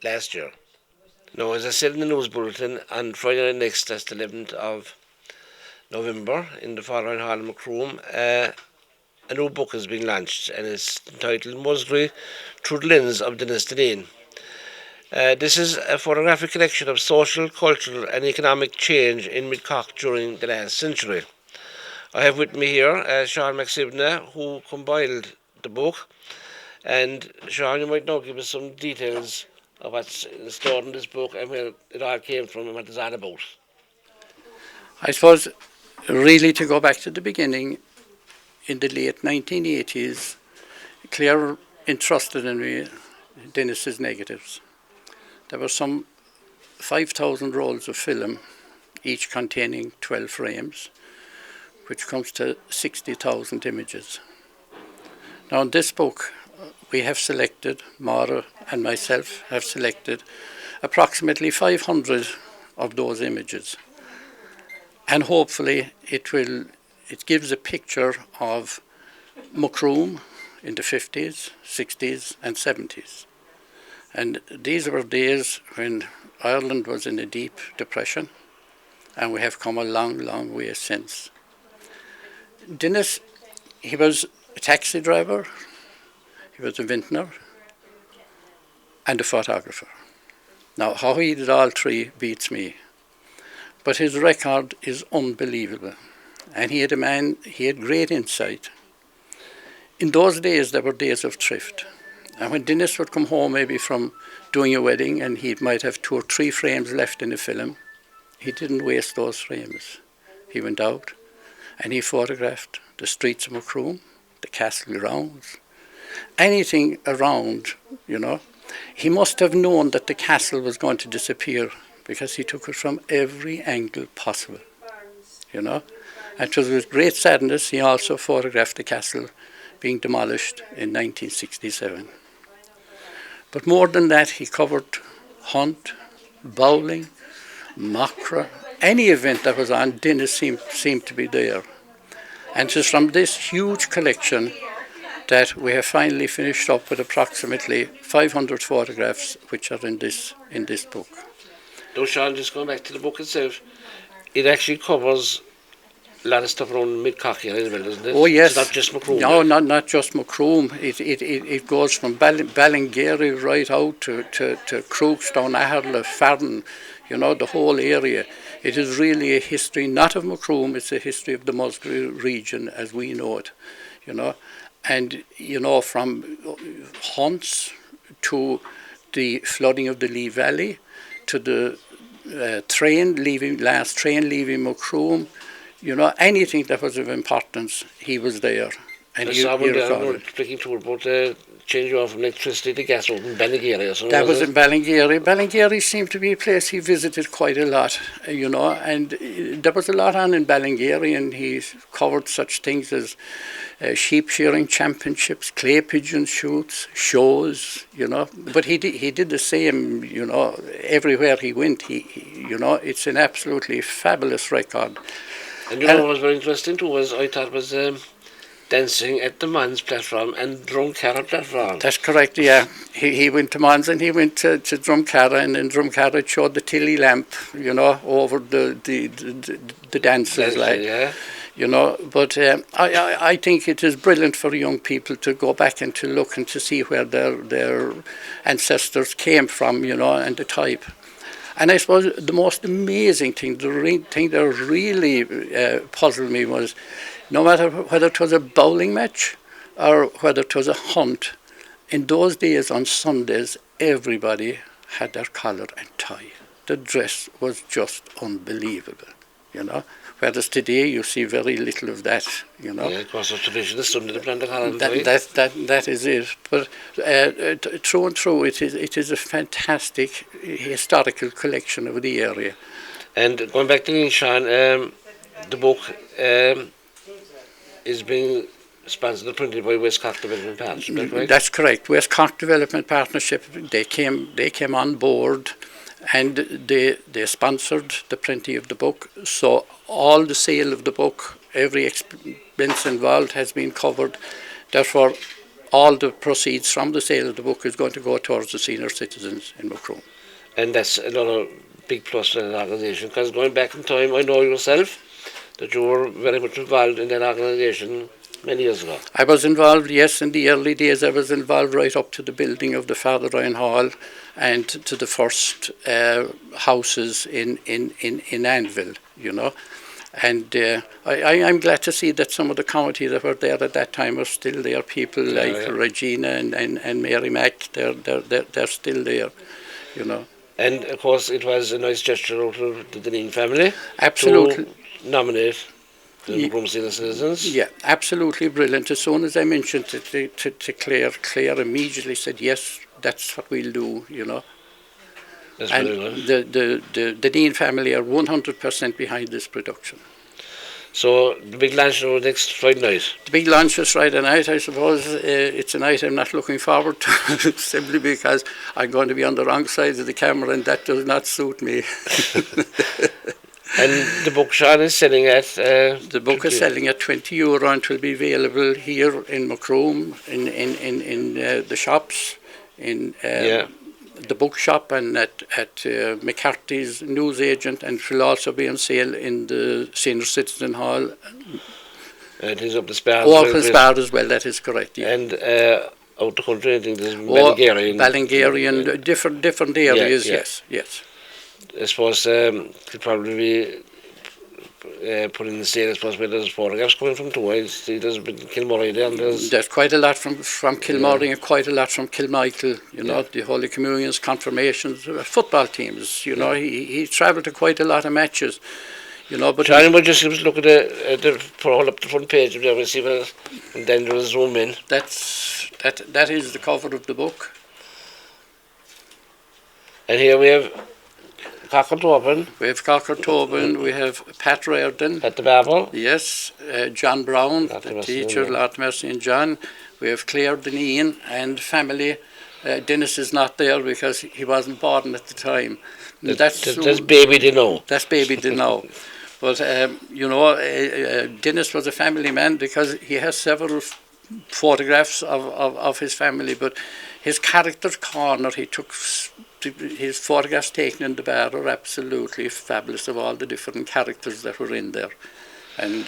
last year. Now, as I said in the news bulletin, on Friday night next, that's the 11th of November, in the Following Hall in Macroom, a new book is being launched, and it's entitled Musgrave Through the Lens of Dennis Dineen. This is a photographic collection of social, cultural, and economic change in Midcock during the last century. I have with me here Sean McSweeney, who compiled the book. And Sean, you might now give us some details of what's stored in this book and where it all came from and what it's all about. I suppose, really, to go back to the beginning, in the late 1980s, Claire entrusted in me Dennis's negatives. There were some 5,000 rolls of film, each containing 12 frames, which comes to 60,000 images. Now, in this book, we have selected, Mara and myself have selected, approximately 500 of those images. And hopefully it gives a picture of Macroom in the 50s, 60s and 70s. And these were days when Ireland was in a deep depression, and we have come a long, long way since. Dennis, he was a taxi driver, he was a vintner, and a photographer. Now, how he did all three beats me. But his record is unbelievable. And he had great insight. In those days, there were days of thrift. And when Dennis would come home maybe from doing a wedding and he might have 2 or 3 frames left in the film, he didn't waste those frames. He went out and he photographed the streets of Macroom, the castle grounds, anything around, you know. He must have known that the castle was going to disappear because he took it from every angle possible, you know. And it was with great sadness he also photographed the castle being demolished in 1967. But more than that, he covered hunt, bowling, macra, any event that was on, Dennis seemed to be there. And it is from this huge collection that we have finally finished up with approximately 500 photographs which are in this book. Though, Sean, just going back to the book itself, it actually covers a lot of stuff around Midcock as well, doesn't it? Oh, yes. It's not just Macroom. No, not just Macroom. It goes from Ballingeary right out to Crookstown, Aherla, Farden, you know, the whole area. It is really a history, not of Macroom, it's a history of the Musgrave region as we know it, you know. And, you know, from hunts to the flooding of the Lee Valley, to the last train leaving Macroom, you know, anything that was of importance, he was there. And I saw one day, speaking to her about changing off from electricity to gas over in Ballingeary or something. That was in Ballingeary. Ballingeary seemed to be a place he visited quite a lot, you know, and there was a lot on in Ballingeary, and he covered such things as sheep shearing championships, clay pigeon shoots, shows, you know. But he did the same, you know, everywhere he went. He you know, it's an absolutely fabulous record. And you know what was very interesting too was, I thought, was dancing at the Mons platform and Drumcarra platform. That's correct, yeah. He went to Mons and he went to Drumcarra, and in Drumcarra it showed the Tilly lamp, you know, over the dancers, like, yeah. You know. But I think it is brilliant for young people to go back and to look and to see where their ancestors came from, you know, and the type. And I suppose the most amazing thing, the thing that really puzzled me was, no matter whether it was a bowling match or whether it was a hunt, in those days on Sundays, everybody had their collar and tie. The dress was just unbelievable, you know. Whereas today you see very little of that, you know. Yeah, of course, it's traditional Sunday to plant the collar and tie. That is it. But through and through, it is a fantastic historical collection of the area. And going back to Sean, the book is being sponsored and printed by West Cork Development Partnership, is that correct? That's correct. West Cork Development Partnership, they came on board, and they sponsored the printing of the book. So all the sale of the book, every expense involved has been covered. Therefore, all the proceeds from the sale of the book is going to go towards the senior citizens in Macroom. And that's another big plus for that organisation, because going back in time, I know yourself that you were very much involved in that organisation many years ago. I was involved, yes, in the early days. I was involved right up to the building of the Father Ryan Hall and to the first houses in Anvil, you know. And I'm glad to see that some of the committee that were there at that time are still there. People like Regina and Mary Mack, they're still there, you know. And of course, it was a nice gesture out of the Deneen family. Absolutely. To nominate the Macroom Senior Citizens. Yeah, absolutely brilliant. As soon as I mentioned it to Claire, Claire immediately said, yes, that's what we'll do, you know. That's and the Dean family are 100% behind this production. So the big launch was next Friday night? The big launch is Friday night, I suppose. It's a night I'm not looking forward to, simply because I'm going to be on the wrong side of the camera and that does not suit me. And the book, Sean, is selling at... the book is selling at €20 and will be available here in Macroom, in the shops, in the bookshop and at McCarthy's newsagent, and it will also be on sale in the Senior Citizen Hall. It is up the Spar. Oh, up the Spar as well, that is correct, yeah. And out the country, I think there's Ballingarian. Different areas, yes. I suppose could probably be put in the sale, I suppose, where there's photographs coming from too. I see there's been Kilmurray there. There's quite a lot from Kilmurray and quite a lot from Kilmichael, you know, the Holy Communions, confirmations, football teams, you know. He travelled to quite a lot of matches, you know. But Charlie, we'll just look at hold up the front page of there, we'll see where, and then we'll zoom in. That is the cover of the book. And here we have Cocker Tobin. We have Cocker Tobin, we have Pat Reardon. At the Babel. Yes, John Brown, the teacher, Lord Mercy and John. We have Claire Deneen and family. Dennis is not there because he wasn't born at the time. That's baby Dino. That's baby Dino. But, you know, Dennis was a family man because he has several photographs of his family, but his character corner, he took... His photographs taken in the bar are absolutely fabulous, of all the different characters that were in there. And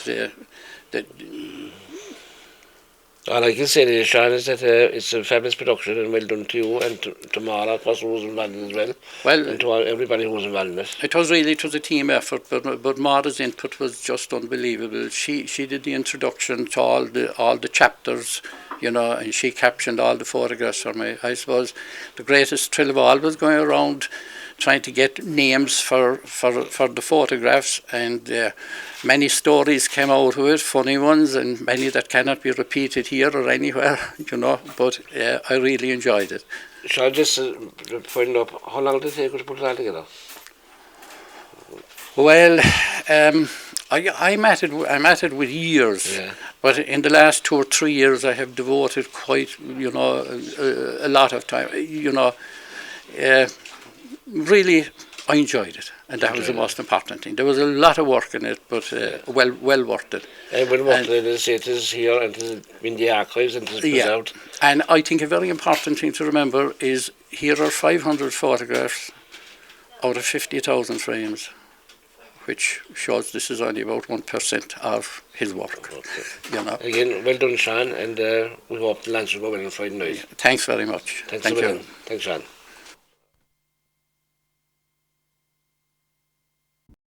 all I can say to you, Sean, is that it's a fabulous production and well done to you and to Mara, of course, who was involved as well. Well, and to everybody who was involved in it. It was a team effort, but Mara's input was just unbelievable. She did the introduction to all the chapters, you know, and she captioned all the photographs for me. I suppose the greatest thrill of all was going around trying to get names for the photographs, and many stories came out of it, funny ones, and many that cannot be repeated here or anywhere, you know, but I really enjoyed it. Shall I just find out how long did it take you to put it all together? Well, I'm at it with years, but in the last 2 or 3 years I have devoted quite, you know, a lot of time, you know. Really, I enjoyed it, and that was the most important thing. There was a lot of work in it, but well worth it. Well worth it. It is here and it is in the archives and it is preserved. And I think a very important thing to remember is here are 500 photographs out of 50,000 frames, which shows this is only about 1% of his work. Okay. You know. Again, well done, Sean, and we hope the launch will go well on Friday night. Thanks very much. Thank you. Thanks, Sean.